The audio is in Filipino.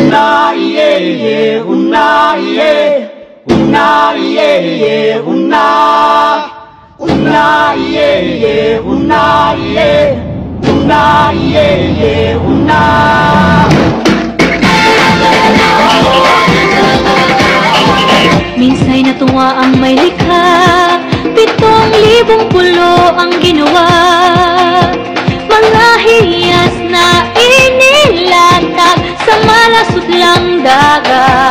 una iye ye, una iye, una iye ye, una iye ye, una iye, una iye ye, una. Minsa'y natuwa ang may likha, 7,000 pulo ang ginawa. Mga hiyas na inilatag sa malasot lang dagat.